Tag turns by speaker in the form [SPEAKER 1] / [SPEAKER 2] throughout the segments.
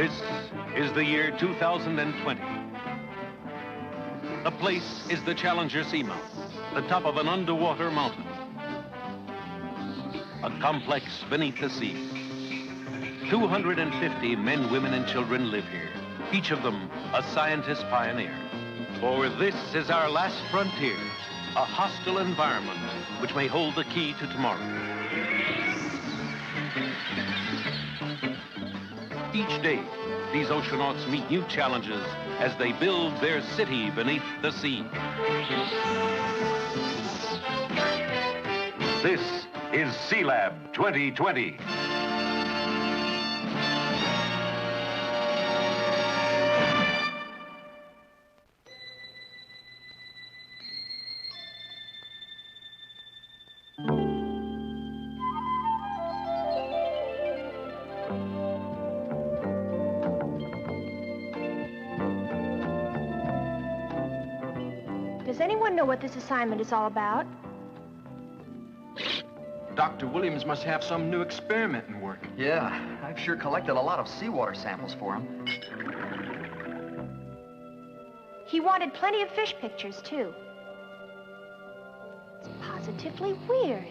[SPEAKER 1] This is the year 2020. The place is the Challenger Seamount, the top of an underwater mountain. A complex beneath the sea. 250 men, women, and children live here, each of them a scientist pioneer. For this is our last frontier, a hostile environment which may hold the key to tomorrow. Each day, these oceanauts meet new challenges as they build their city beneath the sea. This is Sealab 2020.
[SPEAKER 2] Does anyone know what this assignment is all about?
[SPEAKER 3] Dr. Williams must have some new experiment in work.
[SPEAKER 4] Yeah, I've sure collected a lot of seawater samples for him.
[SPEAKER 2] He wanted plenty of fish pictures, too. It's positively weird.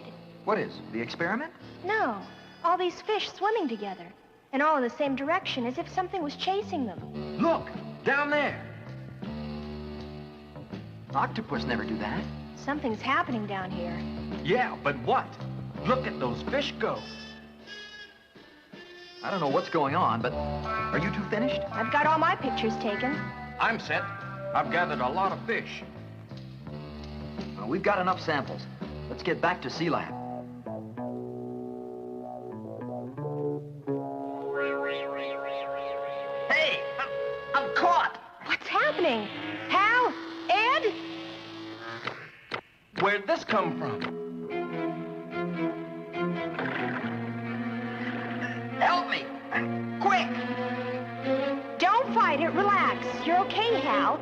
[SPEAKER 4] What is, the experiment?
[SPEAKER 2] No, all these fish swimming together, and all in the same direction, as if something was chasing them.
[SPEAKER 3] Look, down there.
[SPEAKER 4] Octopus never do that.
[SPEAKER 2] Something's happening down here.
[SPEAKER 3] Yeah, but what? Look at those fish go.
[SPEAKER 4] I don't know what's going on, but are you two finished?
[SPEAKER 2] I've got all my pictures taken.
[SPEAKER 3] I'm set. I've gathered a lot of fish.
[SPEAKER 4] Well, we've got enough samples. Let's get back to Sealab. Hey, I'm caught!
[SPEAKER 2] What's happening? Hal? Ed?
[SPEAKER 3] Where'd this come from?
[SPEAKER 4] Help me! Quick!
[SPEAKER 2] Don't fight it. Relax. You're okay, Hal.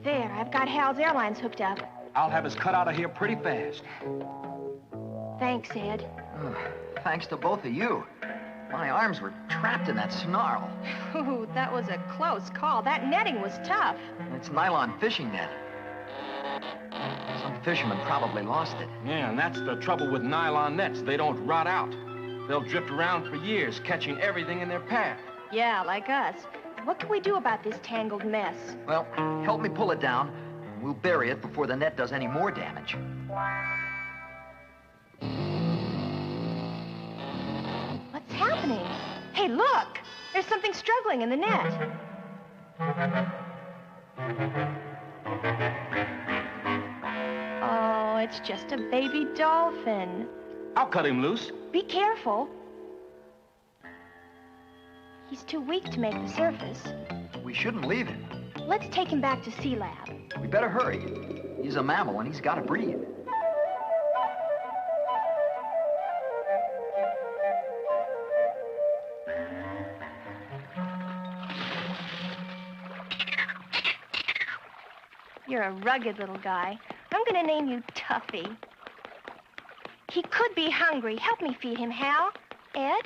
[SPEAKER 2] There, I've got Hal's airlines hooked up.
[SPEAKER 3] I'll have us cut out of here pretty fast.
[SPEAKER 2] Thanks, Ed.
[SPEAKER 4] Thanks to both of you. My arms were trapped in that snarl.
[SPEAKER 2] Ooh, that was a close call. That netting was tough.
[SPEAKER 4] It's nylon fishing net. Some fishermen probably lost it.
[SPEAKER 3] Yeah, and that's the trouble with nylon nets. They don't rot out. They'll drift around for years, catching everything in their path.
[SPEAKER 2] Yeah, like us. What can we do about this tangled mess?
[SPEAKER 4] Well, help me pull it down. We'll bury it before the net does any more damage.
[SPEAKER 2] What's happening? Hey, look! There's something struggling in the net. Oh, it's just a baby dolphin.
[SPEAKER 3] I'll cut him loose.
[SPEAKER 2] Be careful. He's too weak to make the surface.
[SPEAKER 4] We shouldn't leave him.
[SPEAKER 2] Let's take him back to Sealab.
[SPEAKER 4] We better hurry. He's a mammal and he's got to breathe.
[SPEAKER 2] You're a rugged little guy. I'm gonna name you Tuffy. He could be hungry. Help me feed him, Hal. Ed?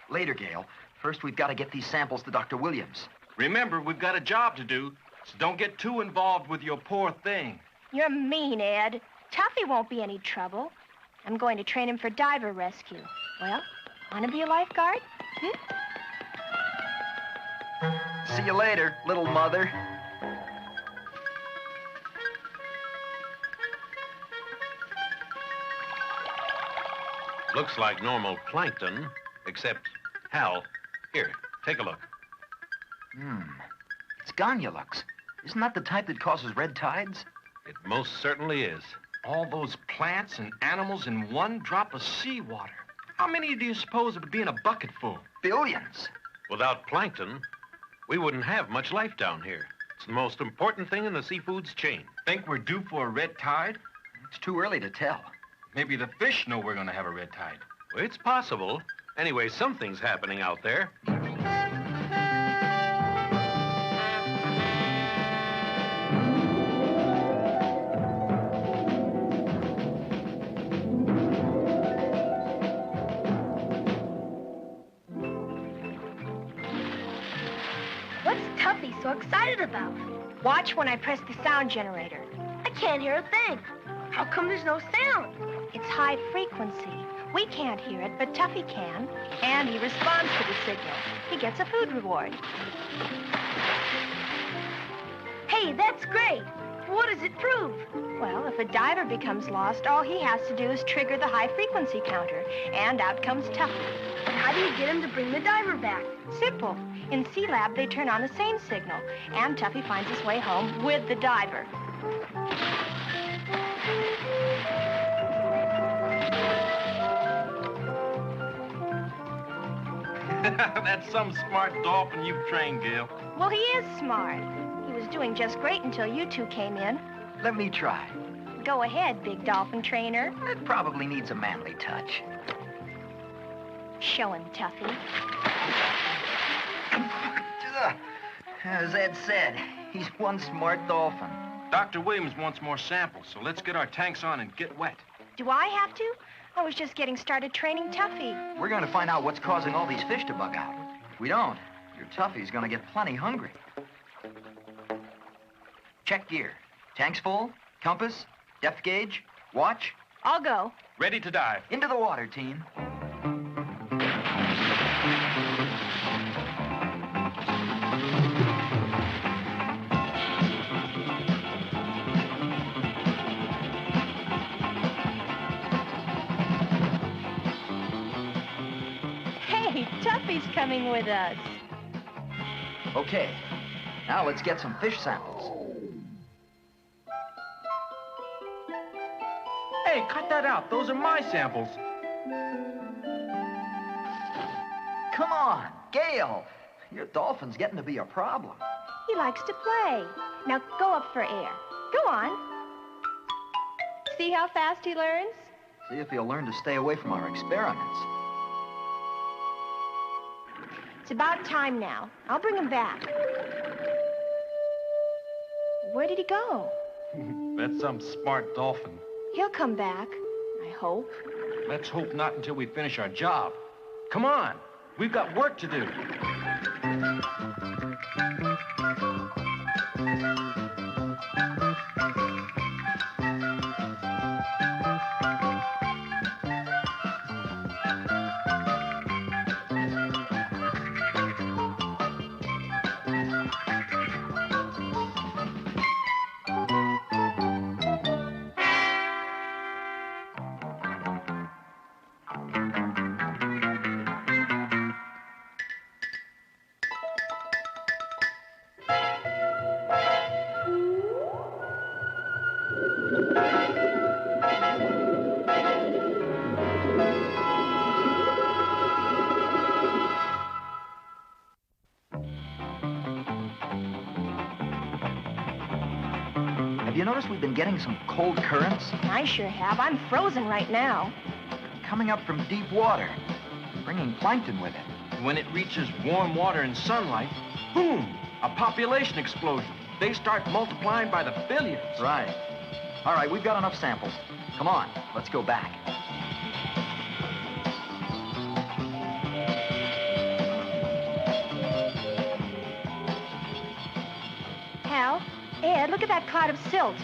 [SPEAKER 4] Later, Gail. First, we've got to get these samples to Dr. Williams.
[SPEAKER 3] Remember, we've got a job to do, so don't get too involved with your poor thing.
[SPEAKER 2] You're mean, Ed. Tuffy won't be any trouble. I'm going to train him for diver rescue. Well, wanna be a lifeguard?
[SPEAKER 4] See you later, little mother.
[SPEAKER 1] Looks like normal plankton, except, Hal, here, take a look.
[SPEAKER 4] It's Goniolux. Isn't that the type that causes red tides?
[SPEAKER 1] It most certainly is.
[SPEAKER 3] All those plants and animals in one drop of seawater. How many do you suppose would be in a bucket full?
[SPEAKER 4] Billions.
[SPEAKER 1] Without plankton, we wouldn't have much life down here. It's the most important thing in the seafood's chain.
[SPEAKER 3] Think we're due for a red tide?
[SPEAKER 4] It's too early to tell.
[SPEAKER 3] Maybe the fish know we're gonna have a red tide.
[SPEAKER 1] Well, it's possible. Anyway, something's happening out there.
[SPEAKER 2] so excited about? Watch when I press the sound generator. I can't hear a thing. How come there's no sound? It's high frequency. We can't hear it, but Tuffy can. And he responds to the signal. He gets a food reward. Hey, that's great. What does it prove? Well, if a diver becomes lost, all he has to do is trigger the high-frequency counter, and out comes Tuffy. How do you get him to bring the diver back? Simple. In C-Lab, they turn on the same signal, and Tuffy finds his way home with the diver.
[SPEAKER 3] That's some smart dolphin you've trained, Gail.
[SPEAKER 2] Well, he is smart. He was doing just great until you two came in.
[SPEAKER 4] Let me try.
[SPEAKER 2] Go ahead, big dolphin trainer.
[SPEAKER 4] It probably needs a manly touch.
[SPEAKER 2] Show him, Tuffy.
[SPEAKER 4] As Ed said, he's one smart dolphin.
[SPEAKER 3] Dr. Williams wants more samples, so let's get our tanks on and get wet.
[SPEAKER 2] Do I have to? I was just getting started training Tuffy.
[SPEAKER 4] We're going to find out what's causing all these fish to bug out. If we don't, your Tuffy's going to get plenty hungry. Check gear. Tanks full, compass, depth gauge, watch.
[SPEAKER 2] I'll go.
[SPEAKER 3] Ready to dive.
[SPEAKER 4] Into the water, team.
[SPEAKER 2] Hey, Tuffy's coming with us.
[SPEAKER 4] Okay, now let's get some fish samples.
[SPEAKER 3] Hey, cut that out. Those are my samples.
[SPEAKER 4] Come on, Gail. Your dolphin's getting to be a problem.
[SPEAKER 2] He likes to play. Now go up for air. Go on. See how fast he learns?
[SPEAKER 4] See if he'll learn to stay away from our experiments.
[SPEAKER 2] It's about time now. I'll bring him back. Where did he go?
[SPEAKER 3] That's some smart dolphin.
[SPEAKER 2] He'll come back, I hope.
[SPEAKER 3] Let's hope not until we finish our job. Come on. We've got work to do.
[SPEAKER 4] You notice we've been getting some cold currents?
[SPEAKER 2] I sure have. I'm frozen right now.
[SPEAKER 4] Coming up from deep water, bringing plankton with it.
[SPEAKER 3] When it reaches warm water and sunlight, boom, a population explosion. They start multiplying by the billions.
[SPEAKER 4] Right. All right, we've got enough samples. Come on, let's go back.
[SPEAKER 2] Hal, Ed, look at that cloud of silt.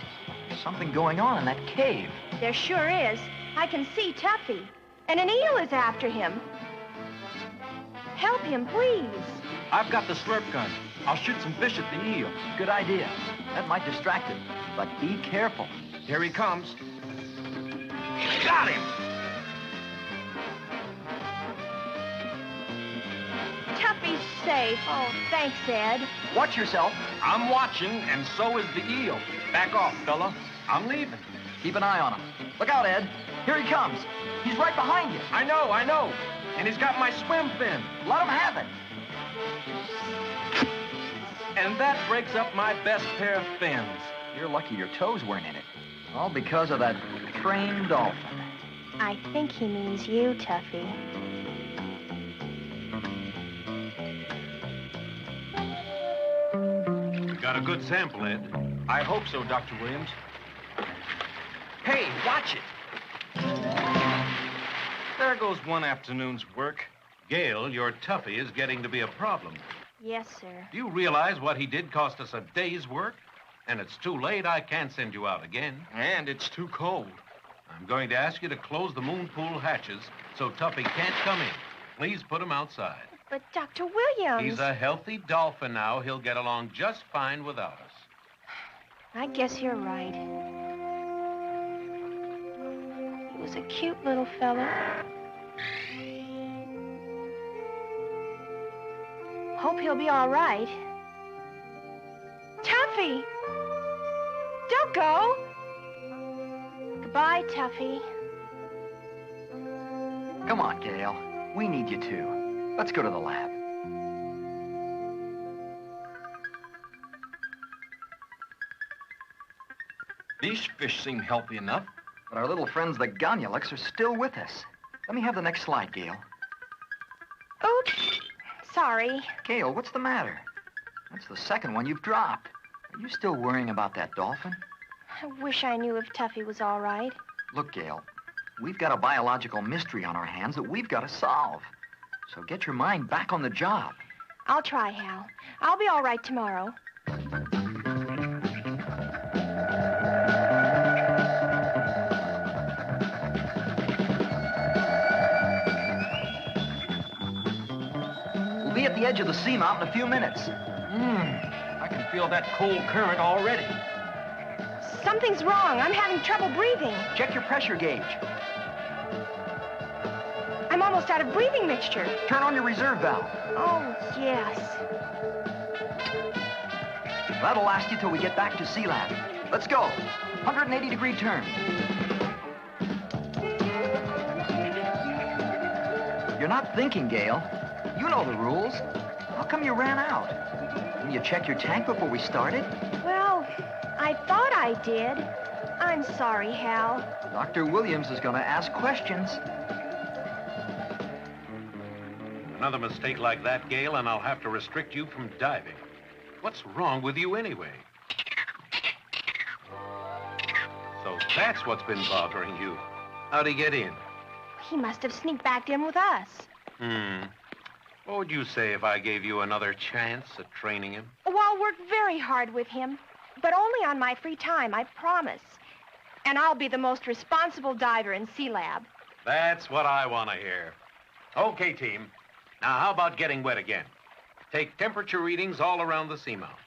[SPEAKER 4] There's something going on in that cave.
[SPEAKER 2] There sure is. I can see Tuffy. And an eel is after him. Help him, please.
[SPEAKER 3] I've got the slurp gun. I'll shoot some fish at the eel.
[SPEAKER 4] Good idea. That might distract it, but be careful.
[SPEAKER 3] Here he comes. Got him!
[SPEAKER 2] Tuffy's safe. Oh, thanks, Ed.
[SPEAKER 4] Watch yourself.
[SPEAKER 3] I'm watching, and so is the eel. Back off, fella. I'm leaving.
[SPEAKER 4] Keep an eye on him. Look out, Ed. Here he comes. He's right behind you.
[SPEAKER 3] I know. And he's got my swim fin.
[SPEAKER 4] Let him have it.
[SPEAKER 3] And that breaks up my best pair of fins.
[SPEAKER 4] You're lucky your toes weren't in it. All because of that trained dolphin.
[SPEAKER 2] I think he means you, Tuffy.
[SPEAKER 1] Got a good sample, Ed.
[SPEAKER 3] I hope so, Dr. Williams. Hey, watch it. There goes one afternoon's work.
[SPEAKER 1] Gail, your Tuffy is getting to be a problem.
[SPEAKER 2] Yes, sir.
[SPEAKER 1] Do you realize what he did cost us a day's work? And it's too late. I can't send you out again.
[SPEAKER 3] And it's too cold.
[SPEAKER 1] I'm going to ask you to close the moon pool hatches so Tuffy can't come in. Please put him outside.
[SPEAKER 2] But Dr. Williams...
[SPEAKER 1] He's a healthy dolphin now. He'll get along just fine without us.
[SPEAKER 2] I guess you're right. He was a cute little fellow. Hope he'll be all right. Tuffy! Don't go! Goodbye, Tuffy.
[SPEAKER 4] Come on, Gail. We need you too. Let's go to the lab.
[SPEAKER 3] These fish seem healthy enough.
[SPEAKER 4] But our little friends, the Gonyuluks, are still with us. Let me have the next slide, Gail.
[SPEAKER 2] Oops. Sorry.
[SPEAKER 4] Gail, what's the matter? That's the second one you've dropped. Are you still worrying about that dolphin?
[SPEAKER 2] I wish I knew if Tuffy was all right.
[SPEAKER 4] Look, Gail, we've got a biological mystery on our hands that we've got to solve. So get your mind back on the job.
[SPEAKER 2] I'll try, Hal. I'll be all right tomorrow.
[SPEAKER 4] We'll be at the edge of the seamount in a few minutes.
[SPEAKER 3] I can feel that cold current already.
[SPEAKER 2] Something's wrong. I'm having trouble breathing.
[SPEAKER 4] Check your pressure gauge.
[SPEAKER 2] I'm almost out of breathing mixture.
[SPEAKER 4] Turn on your reserve valve.
[SPEAKER 2] Oh, yes.
[SPEAKER 4] That'll last you till we get back to Sea Lab. Let's go. 180-degree turn. You're not thinking, Gail. You know the rules. How come you ran out? Didn't you check your tank before we started?
[SPEAKER 2] Well, I thought I did. I'm sorry, Hal.
[SPEAKER 4] Dr. Williams is going to ask questions.
[SPEAKER 1] Another mistake like that, Gail, and I'll have to restrict you from diving. What's wrong with you anyway? So that's what's been bothering you. How'd he get in?
[SPEAKER 2] He must have sneaked back in with us.
[SPEAKER 1] What would you say if I gave you another chance at training him?
[SPEAKER 2] Oh, I'll work very hard with him, but only on my free time, I promise. And I'll be the most responsible diver in Sea Lab.
[SPEAKER 1] That's what I want to hear. Okay, team. Now, how about getting wet again? Take temperature readings all around the seamount.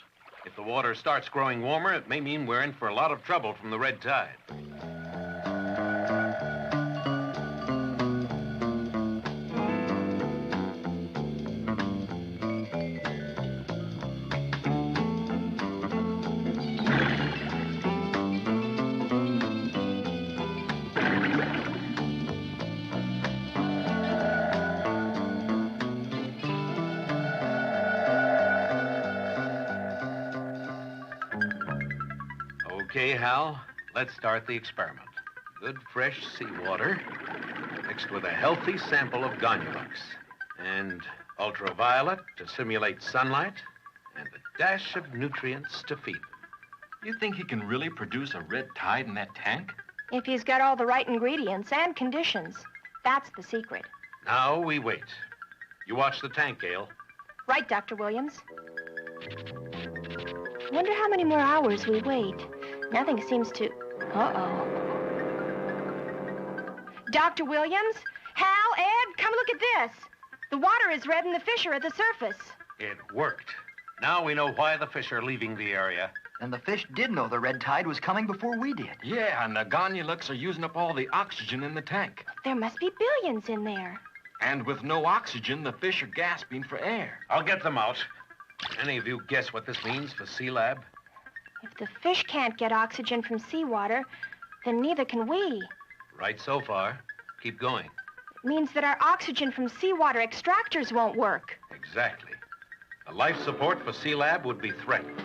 [SPEAKER 1] If the water starts growing warmer, it may mean we're in for a lot of trouble from the red tide. Okay, Hal, let's start the experiment. Good fresh seawater mixed with a healthy sample of Gonyuluks. And ultraviolet to simulate sunlight, and a dash of nutrients to feed them.
[SPEAKER 3] You think he can really produce a red tide in that tank?
[SPEAKER 2] If he's got all the right ingredients and conditions. That's the secret.
[SPEAKER 1] Now we wait. You watch the tank, Gail.
[SPEAKER 2] Right, Dr. Williams. Wonder how many more hours we wait. Nothing seems to... Uh-oh. Dr. Williams? Hal, Ed, come look at this. The water is red and the fish are at the surface.
[SPEAKER 1] It worked. Now we know why the fish are leaving the area.
[SPEAKER 4] And the fish did know the red tide was coming before we did.
[SPEAKER 3] Yeah, and the Gonyuluks are using up all the oxygen in the tank.
[SPEAKER 2] There must be billions in there.
[SPEAKER 3] And with no oxygen, the fish are gasping for air.
[SPEAKER 1] I'll get them out. Any of you guess what this means for Sea Lab?
[SPEAKER 2] If the fish can't get oxygen from seawater, then neither can we.
[SPEAKER 1] Right so far. Keep going.
[SPEAKER 2] It means that our oxygen from seawater extractors won't work.
[SPEAKER 1] Exactly. The life support for Sea Lab would be threatened.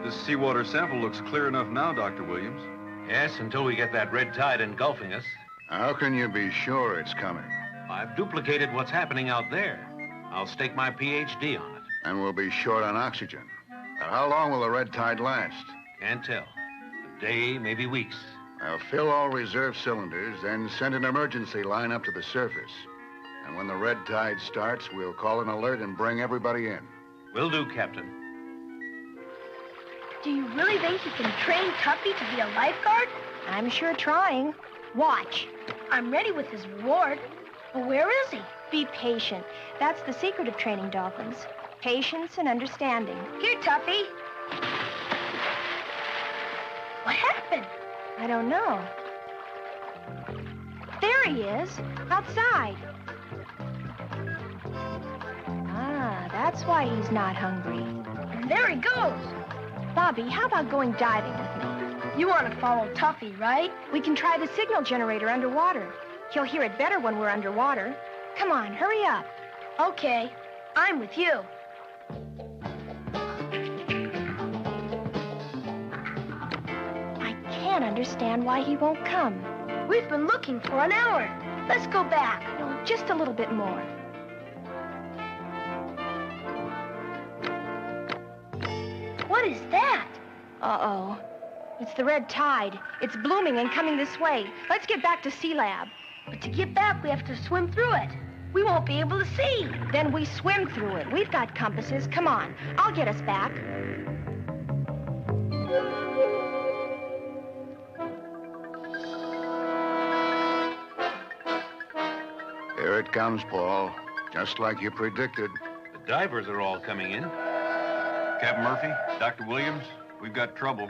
[SPEAKER 5] This seawater sample looks clear enough now, Dr. Williams.
[SPEAKER 1] Yes, until we get that red tide engulfing us.
[SPEAKER 6] How can you be sure it's coming?
[SPEAKER 1] I've duplicated what's happening out there. I'll stake my PhD on it.
[SPEAKER 6] And we'll be short on oxygen. And how long will the red tide last?
[SPEAKER 1] Can't tell. A day, maybe weeks.
[SPEAKER 6] Now, fill all reserve cylinders, then send an emergency line up to the surface. And when the red tide starts, we'll call an alert and bring everybody in.
[SPEAKER 1] Will do, Captain.
[SPEAKER 2] Do you really think you can train Tuffy to be a lifeguard? I'm sure trying. Watch. I'm ready with his reward. But where is he? Be patient. That's the secret of training dolphins. Patience and understanding. Here, Tuffy. What happened? I don't know. There he is, outside. Ah, that's why he's not hungry. And there he goes. Bobby, how about going diving with me? You want to follow Tuffy, right? We can try the signal generator underwater. He'll hear it better when we're underwater. Come on, hurry up. Okay, I'm with you. I can't understand why he won't come. We've been looking for an hour. Let's go back. No, just a little bit more. What is that? Uh-oh. It's the red tide. It's blooming and coming this way. Let's get back to Sea Lab. But to get back, we have to swim through it. We won't be able to see. Then we swim through it. We've got compasses. Come on. I'll get us back.
[SPEAKER 6] Here it comes, Paul. Just like you predicted.
[SPEAKER 1] The divers are all coming in.
[SPEAKER 5] Captain Murphy, Dr. Williams, we've got trouble.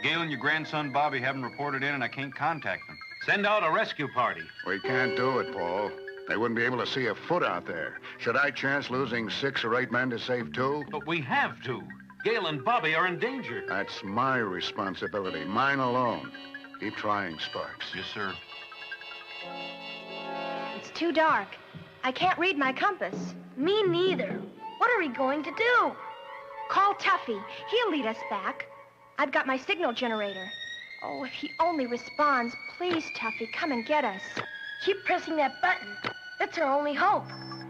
[SPEAKER 5] Gail and your grandson Bobby haven't reported in, and I can't contact them.
[SPEAKER 1] Send out a rescue party.
[SPEAKER 6] We can't do it, Paul. They wouldn't be able to see a foot out there. Should I chance losing 6 or 8 men to save 2?
[SPEAKER 1] But we have to. Gail and Bobby are in danger.
[SPEAKER 6] That's my responsibility, mine alone. Keep trying, Sparks.
[SPEAKER 5] Yes, sir.
[SPEAKER 2] It's too dark. I can't read my compass. Me neither. What are we going to do? Call Tuffy. He'll lead us back. I've got my signal generator. Oh, if he only responds, please, Tuffy, come and get us. Keep pressing that button. That's our only hope.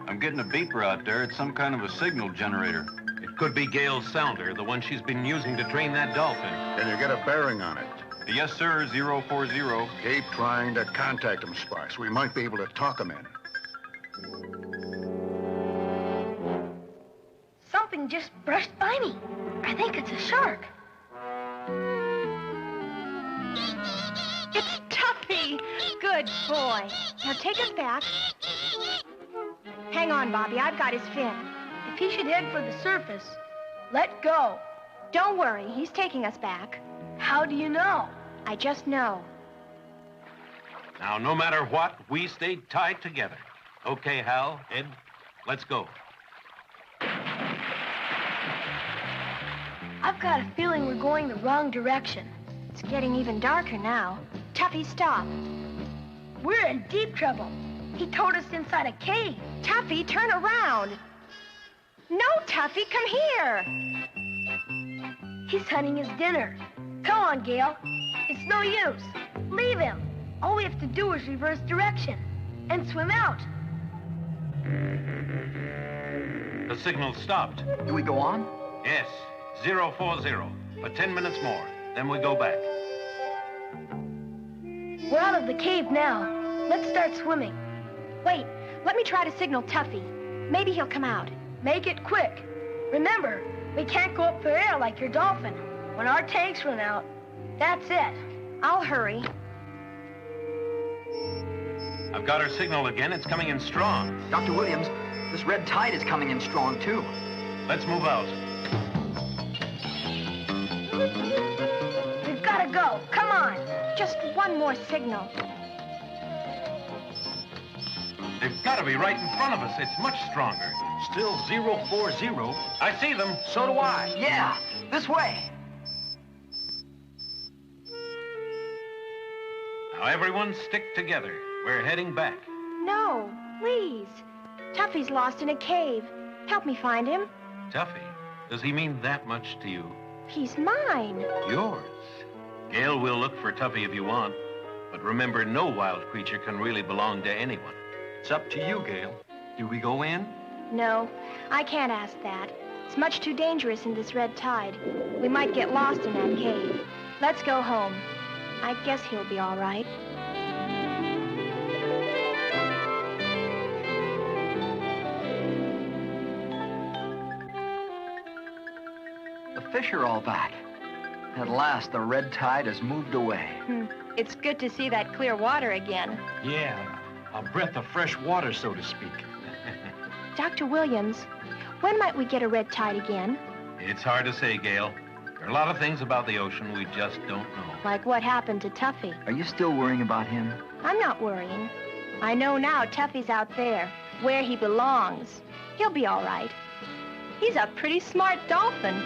[SPEAKER 5] I'm getting a beeper out there. It's some kind of a signal generator.
[SPEAKER 1] It could be Gail's sounder, the one she's been using to train that dolphin.
[SPEAKER 6] Can you get a bearing on it?
[SPEAKER 5] Yes, sir, 040.
[SPEAKER 6] Keep trying to contact him, Sparks. We might be able to talk him in.
[SPEAKER 2] Something just brushed by me. I think it's a shark. It's Tuffy. Good boy. Now take us back. Hang on, Bobby. I've got his fin. If he should head for the surface, let go. Don't worry. He's taking us back. How do you know? I just know.
[SPEAKER 1] Now, no matter what, we stay tied together. Okay, Hal, Ed, let's go.
[SPEAKER 2] I've got a feeling we're going the wrong direction. It's getting even darker now. Tuffy, stop. We're in deep trouble. He towed us inside a cave. Tuffy, turn around. No, Tuffy, come here. He's hunting his dinner. Come on, Gail. It's no use. Leave him. All we have to do is reverse direction and swim out.
[SPEAKER 1] The signal stopped.
[SPEAKER 4] Do we go on?
[SPEAKER 1] Yes, 040. For 10 minutes more. Then we go back.
[SPEAKER 2] We're out of the cave now. Let's start swimming. Wait, let me try to signal Tuffy. Maybe he'll come out. Make it quick. Remember, we can't go up for air like your dolphin. When our tanks run out, that's it. I'll hurry.
[SPEAKER 1] I've got our signal again. It's coming in strong.
[SPEAKER 4] Dr. Williams, this red tide is coming in strong, too.
[SPEAKER 1] Let's move out.
[SPEAKER 2] We've got to go. Come on. Just one more signal.
[SPEAKER 1] They've got to be right in front of us. It's much stronger. Still 040. I see them. So do I.
[SPEAKER 4] Yeah, this way.
[SPEAKER 1] Now, everyone stick together. We're heading back.
[SPEAKER 2] No, please. Tuffy's lost in a cave. Help me find him.
[SPEAKER 1] Tuffy, does he mean that much to you?
[SPEAKER 2] He's mine.
[SPEAKER 1] Yours. Gail will look for Tuffy if you want. But remember, no wild creature can really belong to anyone.
[SPEAKER 3] It's up to you, Gail. Do we go in?
[SPEAKER 2] No, I can't ask that. It's much too dangerous in this red tide. We might get lost in that cave. Let's go home. I guess he'll be all right.
[SPEAKER 4] The fish are all back. At last, the red tide has moved away.
[SPEAKER 2] It's good to see that clear water again.
[SPEAKER 3] Yeah, a breath of fresh water, so to speak.
[SPEAKER 2] Dr. Williams, when might we get a red tide again?
[SPEAKER 1] It's hard to say, Gail. There are a lot of things about the ocean we just don't know.
[SPEAKER 2] Like what happened to Tuffy.
[SPEAKER 4] Are you still worrying about him?
[SPEAKER 2] I'm not worrying. I know now Tuffy's out there, where he belongs. He'll be all right. He's a pretty smart dolphin.